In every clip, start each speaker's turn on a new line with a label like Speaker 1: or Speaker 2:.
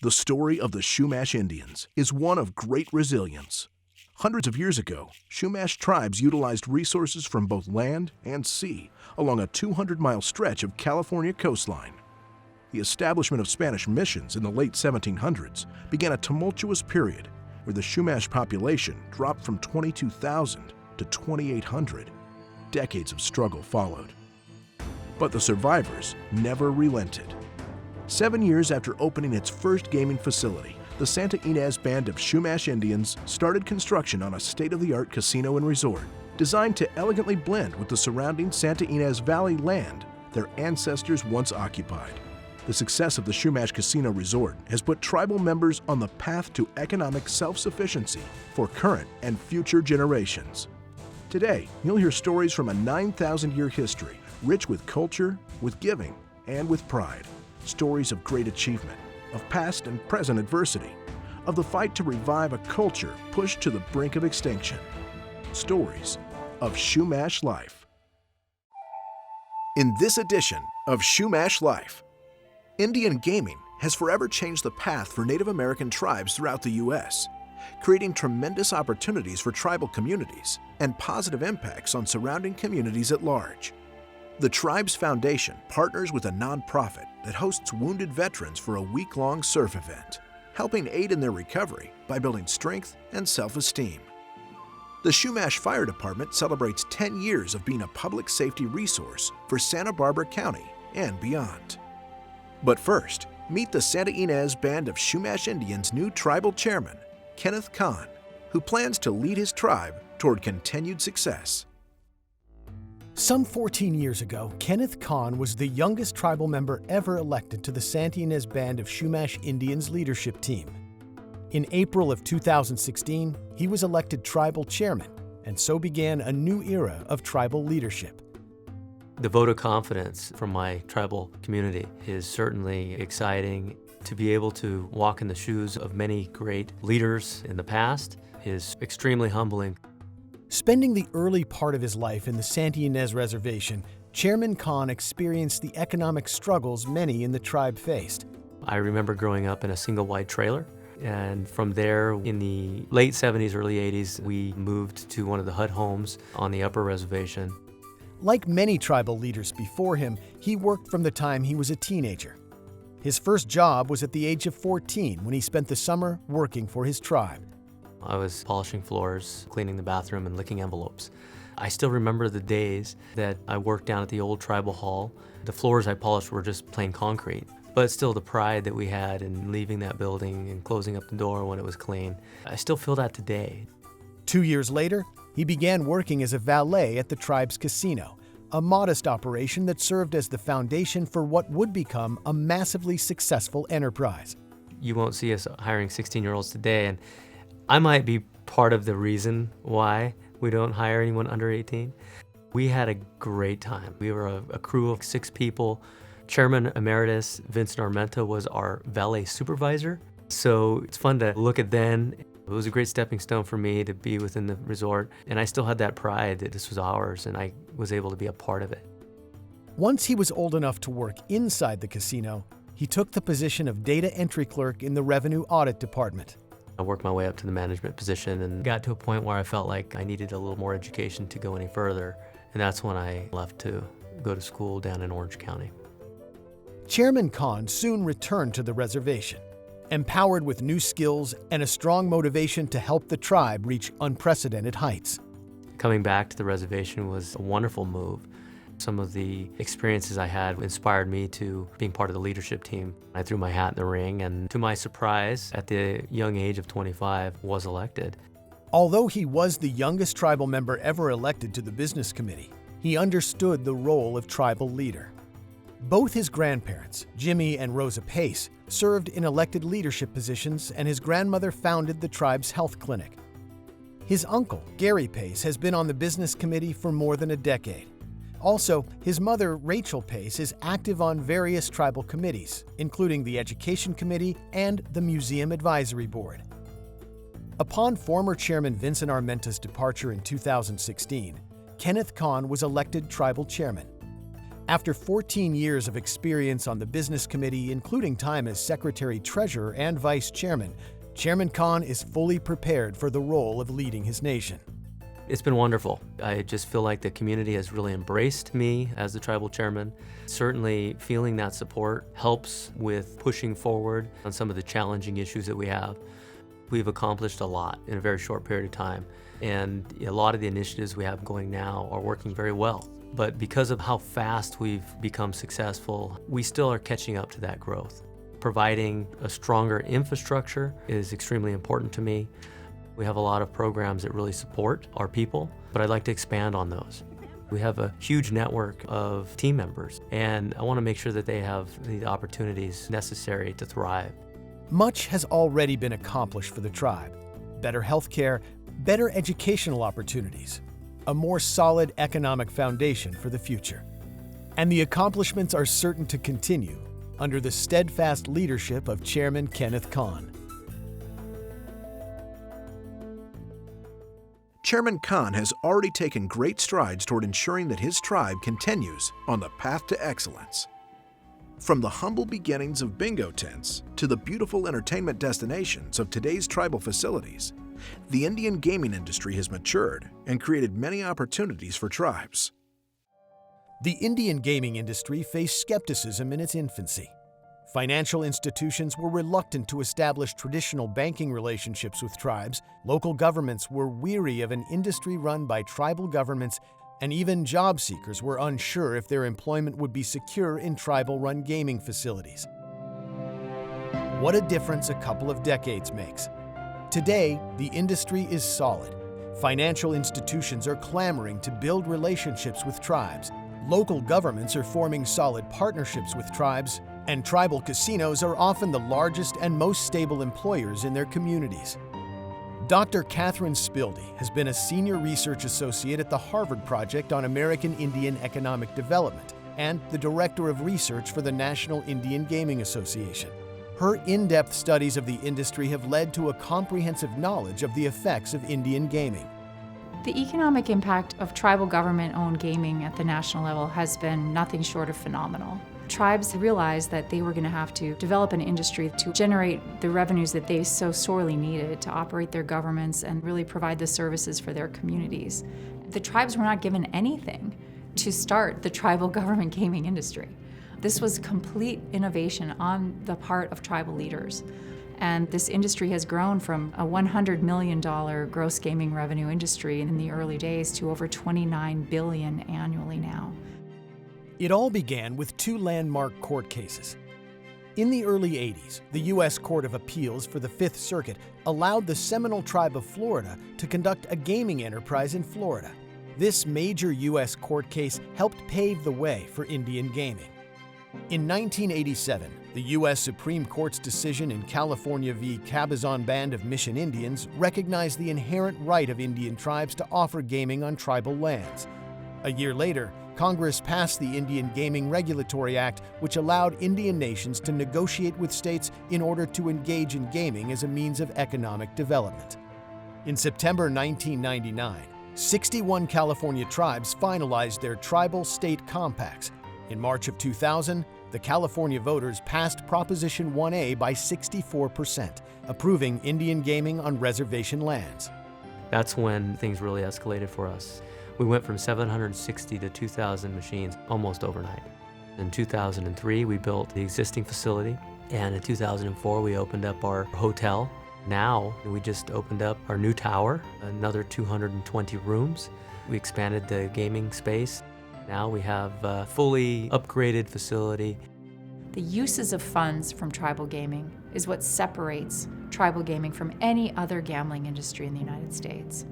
Speaker 1: The story of the Chumash Indians is one of great resilience. Hundreds of years ago, Chumash tribes utilized resources from both land and sea along a 200-mile stretch of California coastline. The establishment of Spanish missions in the late 1700s began a tumultuous period where the Chumash population dropped from 22,000 to 2,800. Decades of struggle followed. But the survivors never relented. 7 years after opening its first gaming facility, the Santa Ynez band of Chumash Indians started construction on a state-of-the-art casino and resort designed to elegantly blend with the surrounding Santa Ynez Valley land their ancestors once occupied. The success of the Chumash Casino Resort has put tribal members on the path to economic self-sufficiency for current and future generations. Today, you'll hear stories from a 9,000-year history, rich with culture, with giving, and with pride. Stories of great achievement, of past and present adversity, of the fight to revive a culture pushed to the brink of extinction. Stories of Chumash life. In this edition of Chumash Life, Indian gaming has forever changed the path for Native American tribes throughout the U.S., creating tremendous opportunities for tribal communities and positive impacts on surrounding communities at large. The tribe's foundation partners with a nonprofit that hosts wounded veterans for a week-long surf event, helping aid in their recovery by building strength and self-esteem. The Chumash Fire Department celebrates 10 years of being a public safety resource for Santa Barbara County and beyond. But first, meet the Santa Ynez band of Chumash Indians' new tribal chairman, Kenneth Khan, who plans to lead his tribe toward continued success.
Speaker 2: Some 14 years ago, Kenneth Khan was the youngest tribal member ever elected to the Santa Ynez band of Chumash Indians leadership team. In April of 2016, he was elected tribal chairman, and so began a new era of tribal leadership.
Speaker 3: The vote of confidence from my tribal community is certainly exciting. To be able to walk in the shoes of many great leaders in the past is extremely humbling.
Speaker 2: Spending the early part of his life in the Santa Ynez Reservation, Chairman Kahn experienced the economic struggles many in the tribe faced.
Speaker 3: I remember growing up in a single wide trailer, and from there, in the late 70s, early 80s, we moved to one of the hut homes on the upper reservation.
Speaker 2: Like many tribal leaders before him, he worked from the time he was a teenager. His first job was at the age of 14 when he spent the summer working for his tribe.
Speaker 3: I was polishing floors, cleaning the bathroom, and licking envelopes. I still remember the days that I worked down at the old tribal hall. The floors I polished were just plain concrete, but still the pride that we had in leaving that building and closing up the door when it was clean. I still feel that today.
Speaker 2: 2 years later, he began working as a valet at the tribe's casino, a modest operation that served as the foundation for what would become a massively successful enterprise.
Speaker 3: You won't see us hiring 16-year-olds today, and I might be part of the reason why we don't hire anyone under 18. We had a great time. We were a crew of 6 people. Chairman Emeritus Vincent Armenta was our valet supervisor. So it's fun to look at then. It was a great stepping stone for me to be within the resort, and I still had that pride that this was ours, and I was able to be a part of it.
Speaker 2: Once he was old enough to work inside the casino, he took the position of data entry clerk in the Revenue Audit Department.
Speaker 3: I worked my way up to the management position and got to a point where I felt like I needed a little more education to go any further, and that's when I left to go to school down in Orange County.
Speaker 2: Chairman Kahn soon returned to the reservation, empowered with new skills and a strong motivation to help the tribe reach unprecedented heights.
Speaker 3: Coming back to the reservation was a wonderful move. Some of the experiences I had inspired me to being part of the leadership team. I threw my hat in the ring, and to my surprise, at the young age of 25, was elected.
Speaker 2: Although he was the youngest tribal member ever elected to the business committee, he understood the role of tribal leader. Both his grandparents, Jimmy and Rosa Pace, served in elected leadership positions, and his grandmother founded the tribe's health clinic. His uncle, Gary Pace, has been on the business committee for more than a decade. Also, his mother, Rachel Pace, is active on various tribal committees, including the Education Committee and the Museum Advisory Board. Upon former Chairman Vincent Armenta's departure in 2016, Kenneth Khan was elected tribal chairman. After 14 years of experience on the business committee, including time as secretary-treasurer and vice chairman, Chairman Kahn is fully prepared for the role of leading his nation.
Speaker 3: It's been wonderful. I just feel like the community has really embraced me as the tribal chairman. Certainly feeling that support helps with pushing forward on some of the challenging issues that we have. We've accomplished a lot in a very short period of time, and a lot of the initiatives we have going now are working very well. But because of how fast we've become successful, we still are catching up to that growth. Providing a stronger infrastructure is extremely important to me. We have a lot of programs that really support our people, but I'd like to expand on those. We have a huge network of team members, and I want to make sure that they have the opportunities necessary to thrive.
Speaker 2: Much has already been accomplished for the tribe. Better health care, better educational opportunities, a more solid economic foundation for the future. And the accomplishments are certain to continue under the steadfast leadership of Chairman Kenneth Khan.
Speaker 1: Chairman Kahn has already taken great strides toward ensuring that his tribe continues on the path to excellence. From the humble beginnings of bingo tents to the beautiful entertainment destinations of today's tribal facilities, the Indian gaming industry has matured and created many opportunities for tribes.
Speaker 2: The Indian gaming industry faced skepticism in its infancy. Financial institutions were reluctant to establish traditional banking relationships with tribes, local governments were weary of an industry run by tribal governments, and even job seekers were unsure if their employment would be secure in tribal-run gaming facilities. What a difference a couple of decades makes. Today, the industry is solid. Financial institutions are clamoring to build relationships with tribes. Local governments are forming solid partnerships with tribes, and tribal casinos are often the largest and most stable employers in their communities. Dr. Catherine Spildy has been a senior research associate at the Harvard Project on American Indian Economic Development and the director of research for the National Indian Gaming Association. Her in-depth studies of the industry have led to a comprehensive knowledge of the effects of Indian gaming.
Speaker 4: The economic impact of tribal government-owned gaming at the national level has been nothing short of phenomenal. Tribes realized that they were going to have to develop an industry to generate the revenues that they so sorely needed to operate their governments and really provide the services for their communities. The tribes were not given anything to start the tribal government gaming industry. This was complete innovation on the part of tribal leaders. And this industry has grown from a $100 million gross gaming revenue industry in the early days to over $29 billion annually now.
Speaker 2: It all began with two landmark court cases. In the early 80s, the U.S. Court of Appeals for the Fifth Circuit allowed the Seminole Tribe of Florida to conduct a gaming enterprise in Florida. This major U.S. court case helped pave the way for Indian gaming. In 1987, the U.S. Supreme Court's decision in California v. Cabazon Band of Mission Indians recognized the inherent right of Indian tribes to offer gaming on tribal lands. A year later, Congress passed the Indian Gaming Regulatory Act, which allowed Indian nations to negotiate with states in order to engage in gaming as a means of economic development. In September 1999, 61 California tribes finalized their tribal state compacts. In March of 2000, the California voters passed Proposition 1A by 64%, approving Indian gaming on reservation lands.
Speaker 3: That's when things really escalated for us. We went from 760 to 2,000 machines almost overnight. In 2003, we built the existing facility, and in 2004, we opened up our hotel. Now, we just opened up our new tower, another 220 rooms. We expanded the gaming space. Now we have a fully upgraded facility.
Speaker 4: The uses of funds from tribal gaming is what separates tribal gaming from any other gambling industry in the United States.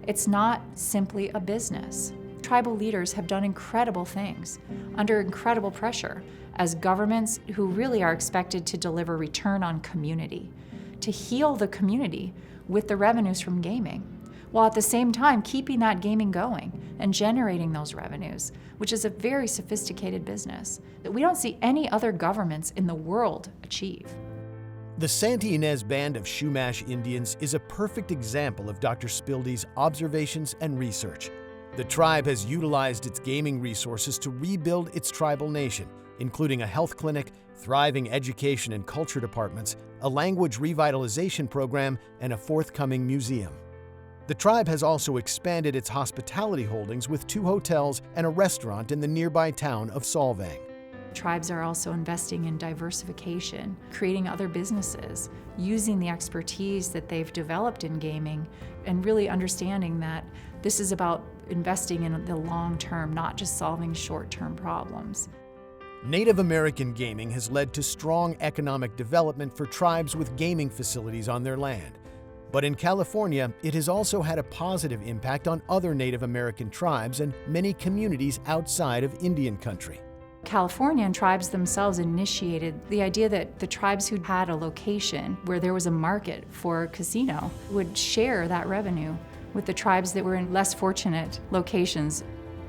Speaker 4: It's not simply a business. Tribal leaders have done incredible things under incredible pressure as governments who really are expected to deliver return on community, to heal the community with the revenues from gaming, while at the same time keeping that gaming going and generating those revenues, which is a very sophisticated business that we don't see any other governments in the world achieve.
Speaker 2: The Santee Ynez Band of Chumash Indians is a perfect example of Dr. Spildy's observations and research. The tribe has utilized its gaming resources to rebuild its tribal nation, including a health clinic, thriving education and culture departments, a language revitalization program, and a forthcoming museum. The tribe has also expanded its hospitality holdings with 2 hotels and a restaurant in the nearby town of Solvang.
Speaker 4: Tribes are also investing in diversification, creating other businesses, using the expertise that they've developed in gaming, and really understanding that this is about investing in the long term, not just solving short-term problems.
Speaker 2: Native American gaming has led to strong economic development for tribes with gaming facilities on their land. But in California, it has also had a positive impact on other Native American tribes and many communities outside of Indian country.
Speaker 4: California and tribes themselves initiated the idea that the tribes who had a location where there was a market for a casino would share that revenue with the tribes that were in less fortunate locations.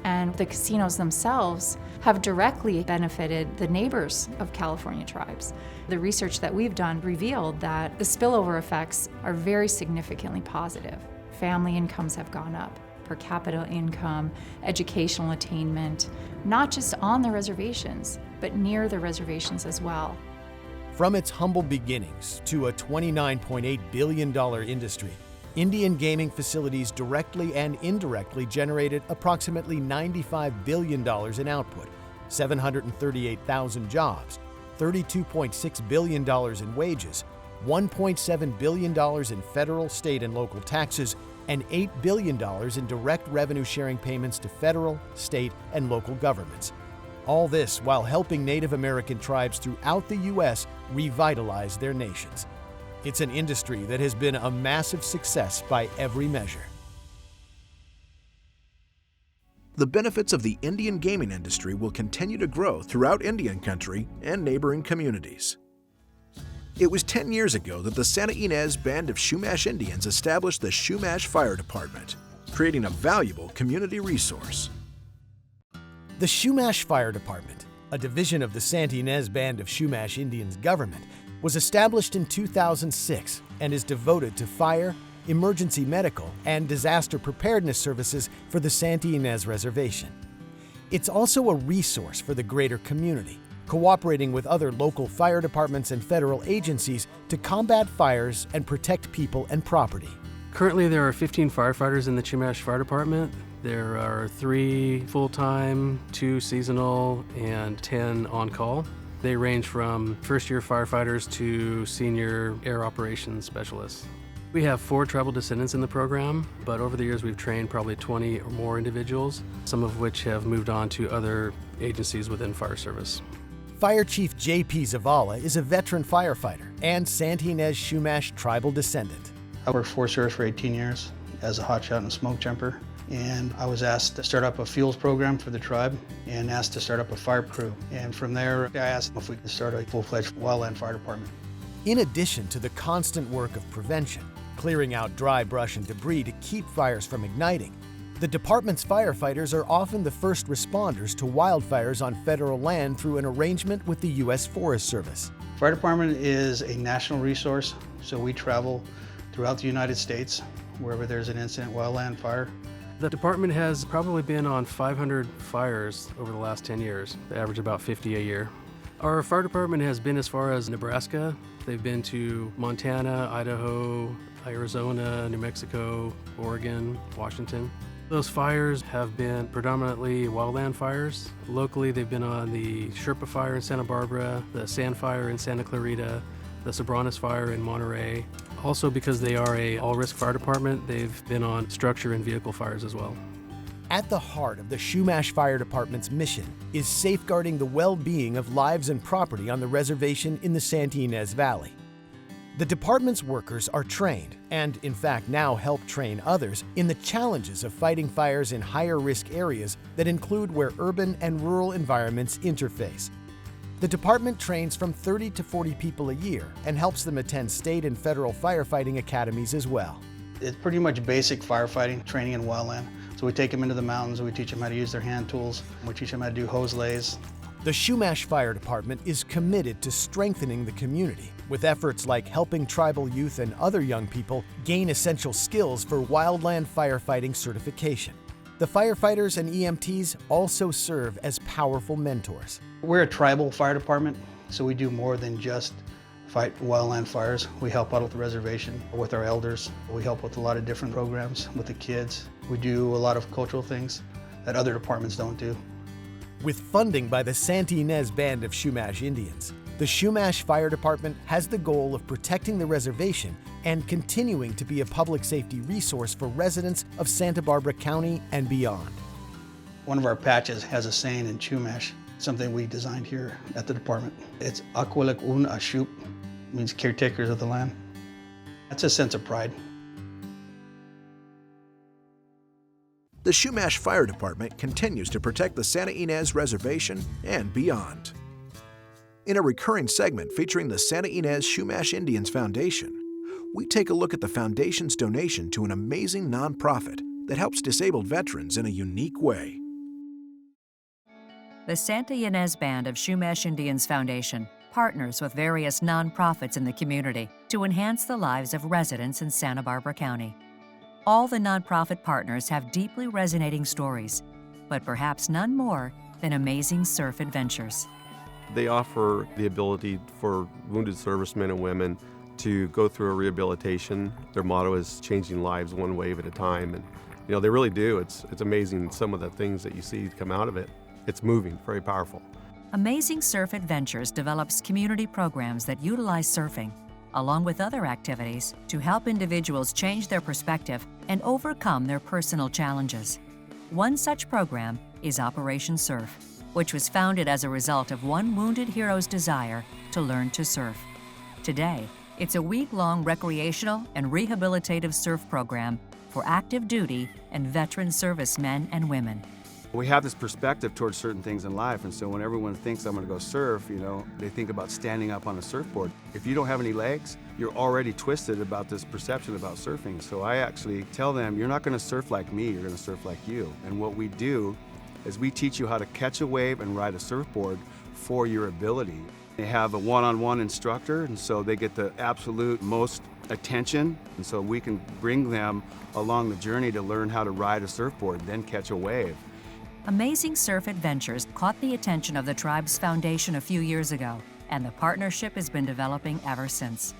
Speaker 4: And the casinos themselves have directly benefited the neighbors of California tribes. The research that we've done revealed that the spillover effects are very significantly positive. Family incomes have gone up, per capita income, educational attainment, not just on the reservations, but near the reservations as well.
Speaker 2: From its humble beginnings to a $29.8 billion industry, Indian gaming facilities directly and indirectly generated approximately $95 billion in output, 738,000 jobs, $32.6 billion in wages, $1.7 billion in federal, state, and local taxes, and $8 billion in direct revenue sharing payments to federal, state, and local governments. All this while helping Native American tribes throughout the U.S. revitalize their nations. It's an industry that has been a massive success by every measure.
Speaker 1: The benefits of the Indian gaming industry will continue to grow throughout Indian country and neighboring communities. It was 10 years ago that the Santa Ynez Band of Chumash Indians established the Chumash Fire Department, creating a valuable community resource.
Speaker 2: The Chumash Fire Department, a division of the Santa Ynez Band of Chumash Indians government, was established in 2006 and is devoted to fire, emergency medical, and disaster preparedness services for the Santa Ynez Reservation. It's also a resource for the greater community, cooperating with other local fire departments and federal agencies to combat fires and protect people and property.
Speaker 5: Currently, there are 15 firefighters in the Chumash Fire Department. There are 3 full-time, 2 seasonal, and 10 on-call. They range from first-year firefighters to senior air operations specialists. We have 4 tribal descendants in the program, but over the years we've trained probably 20 or more individuals, some of which have moved on to other agencies within fire service.
Speaker 2: Fire Chief J.P. Zavala is a veteran firefighter and Santa Ynez Chumash tribal descendant.
Speaker 6: I worked for service for 18 years as a hotshot and smoke jumper, and I was asked to start up a fuels program for the tribe and asked to start up a fire crew. And from there, I asked if we could start a full-fledged wildland fire department.
Speaker 2: In addition to the constant work of prevention, clearing out dry brush and debris to keep fires from igniting, the department's firefighters are often the first responders to wildfires on federal land through an arrangement with the U.S. Forest Service.
Speaker 6: Fire department is a national resource, so we travel throughout the United States wherever there's an incident wildland fire.
Speaker 5: The department has probably been on 500 fires over the last 10 years. They average about 50 a year. Our fire department has been as far as Nebraska. They've been to Montana, Idaho, Arizona, New Mexico, Oregon, Washington. Those fires have been predominantly wildland fires. Locally, they've been on the Sherpa Fire in Santa Barbara, the Sand Fire in Santa Clarita, the Sobranes Fire in Monterey. Also, because they are a all-risk fire department, they've been on structure and vehicle fires as well.
Speaker 2: At the heart of the Chumash Fire Department's mission is safeguarding the well-being of lives and property on the reservation in the Santa Ynez Valley. The department's workers are trained, and in fact now help train others, in the challenges of fighting fires in higher-risk areas that include where urban and rural environments interface. The department trains from 30 to 40 people a year and helps them attend state and federal firefighting academies as well.
Speaker 6: It's pretty much basic firefighting training in wildland. So we take them into the mountains, we teach them how to use their hand tools, we teach them how to do hose lays.
Speaker 2: The Chumash Fire Department is committed to strengthening the community with efforts like helping tribal youth and other young people gain essential skills for wildland firefighting certification. The firefighters and EMTs also serve as powerful mentors.
Speaker 6: We're a tribal fire department, so we do more than just fight wildland fires. We help out with the reservation, with our elders. We help with a lot of different programs with the kids. We do a lot of cultural things that other departments don't do.
Speaker 2: With funding by the Ynez Band of Chumash Indians, the Chumash Fire Department has the goal of protecting the reservation and continuing to be a public safety resource for residents of Santa Barbara County and beyond.
Speaker 6: One of our patches has a saying in Chumash, something we designed here at the department. It's Akwilak un Ashup, means caretakers of the land. That's a sense of pride.
Speaker 1: The Chumash Fire Department continues to protect the Santa Ynez Reservation and beyond. In a recurring segment featuring the Santa Ynez Chumash Indians Foundation, we take a look at the foundation's donation to an amazing nonprofit that helps disabled veterans in a unique way.
Speaker 7: The Santa Ynez Band of Chumash Indians Foundation partners with various nonprofits in the community to enhance the lives of residents in Santa Barbara County. All the nonprofit partners have deeply resonating stories, but perhaps none more than amazing surf adventures.
Speaker 8: They offer the ability for wounded servicemen and women to go through a rehabilitation. Their motto is changing lives one wave at a time. And they really do. It's amazing some of the things that you see come out of it. It's moving, very powerful.
Speaker 7: Amazing Surf Adventures develops community programs that utilize surfing, along with other activities, to help individuals change their perspective and overcome their personal challenges. One such program is Operation Surf, which was founded as a result of one wounded hero's desire to learn to surf. Today, it's a week-long recreational and rehabilitative surf program for active duty and veteran servicemen and women.
Speaker 9: We have this perspective towards certain things in life, and so when everyone thinks I'm going to go surf, they think about standing up on a surfboard. If you don't have any legs, you're already twisted about this perception about surfing. So I actually tell them, you're not going to surf like me, you're going to surf like you. And what we do is we teach you how to catch a wave and ride a surfboard for your ability. They have a one-on-one instructor, and so they get the absolute most attention, and so we can bring them along the journey to learn how to ride a surfboard, then catch a wave.
Speaker 7: Amazing Surf Adventures caught the attention of the tribe's foundation a few years ago, and the partnership has been developing ever since.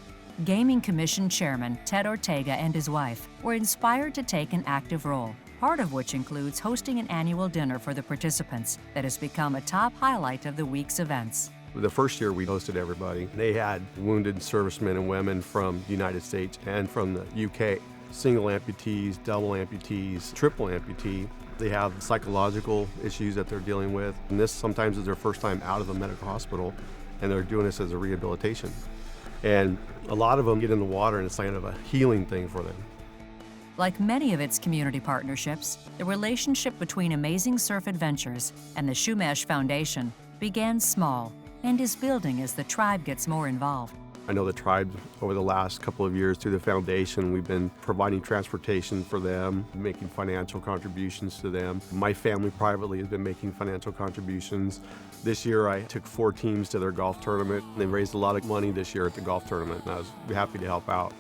Speaker 7: Gaming Commission Chairman Ted Ortega and his wife were inspired to take an active role, part of which includes hosting an annual dinner for the participants that has become a top highlight of the week's events.
Speaker 8: The first year we hosted everybody. They had wounded servicemen and women from the United States and from the UK, single amputees, double amputees, triple amputee. They have psychological issues that they're dealing with, and this sometimes is their first time out of a medical hospital, and they're doing this as a rehabilitation. And a lot of them get in the water, and it's kind of a healing thing for them.
Speaker 7: Like many of its community partnerships, the relationship between Amazing Surf Adventures and the Chumash Foundation began small and is building as the tribe gets more involved.
Speaker 8: I know the tribe, over the last couple of years through the foundation, we've been providing transportation for them, making financial contributions to them. My family privately has been making financial contributions. This year I took 4 teams to their golf tournament. They raised a lot of money this year at the golf tournament, and I was happy to help out.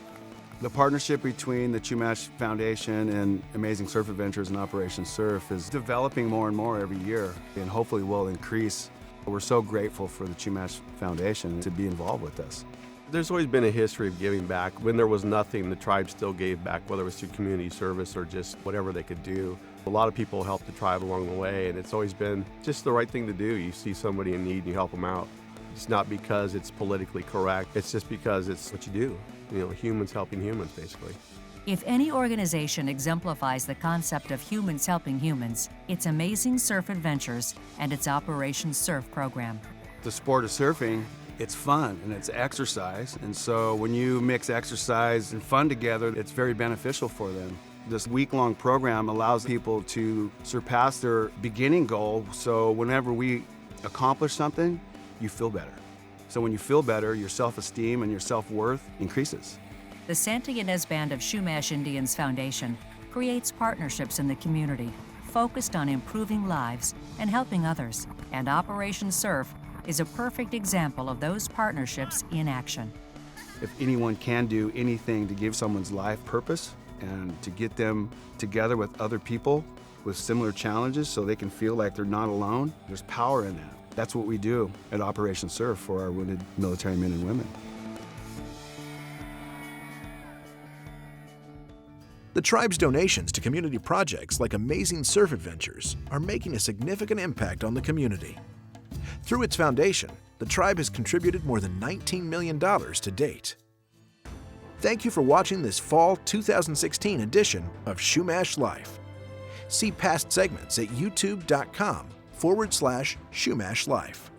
Speaker 9: The partnership between the Chumash Foundation and Amazing Surf Adventures and Operation Surf is developing more and more every year, and hopefully will increase. We're so grateful for the Chumash Foundation to be involved with us.
Speaker 8: There's always been a history of giving back. When there was nothing, the tribe still gave back, whether it was through community service or just whatever they could do. A lot of people helped the tribe along the way, and it's always been just the right thing to do. You see somebody in need and you help them out. It's not because it's politically correct, it's just because it's what you do. Humans helping humans, basically.
Speaker 7: If any organization exemplifies the concept of humans helping humans, it's Amazing Surf Adventures and its Operation Surf program.
Speaker 9: The sport of surfing, it's fun and it's exercise, and so when you mix exercise and fun together, it's very beneficial for them. This week-long program allows people to surpass their beginning goal, so whenever we accomplish something, you feel better. So when you feel better, your self-esteem and your self-worth increases.
Speaker 7: The Santa Ynez Band of Chumash Indians Foundation creates partnerships in the community focused on improving lives and helping others, and Operation Surf is a perfect example of those partnerships in action.
Speaker 9: If anyone can do anything to give someone's life purpose and to get them together with other people, with similar challenges so they can feel like they're not alone. There's power in that. That's what we do at Operation Surf for our wounded military men and women.
Speaker 1: The tribe's donations to community projects like Amazing Surf Adventures are making a significant impact on the community. Through its foundation, the tribe has contributed more than $19 million to date. Thank you for watching this fall 2016 edition of Chumash Life. See past segments at youtube.com/Chumash Life.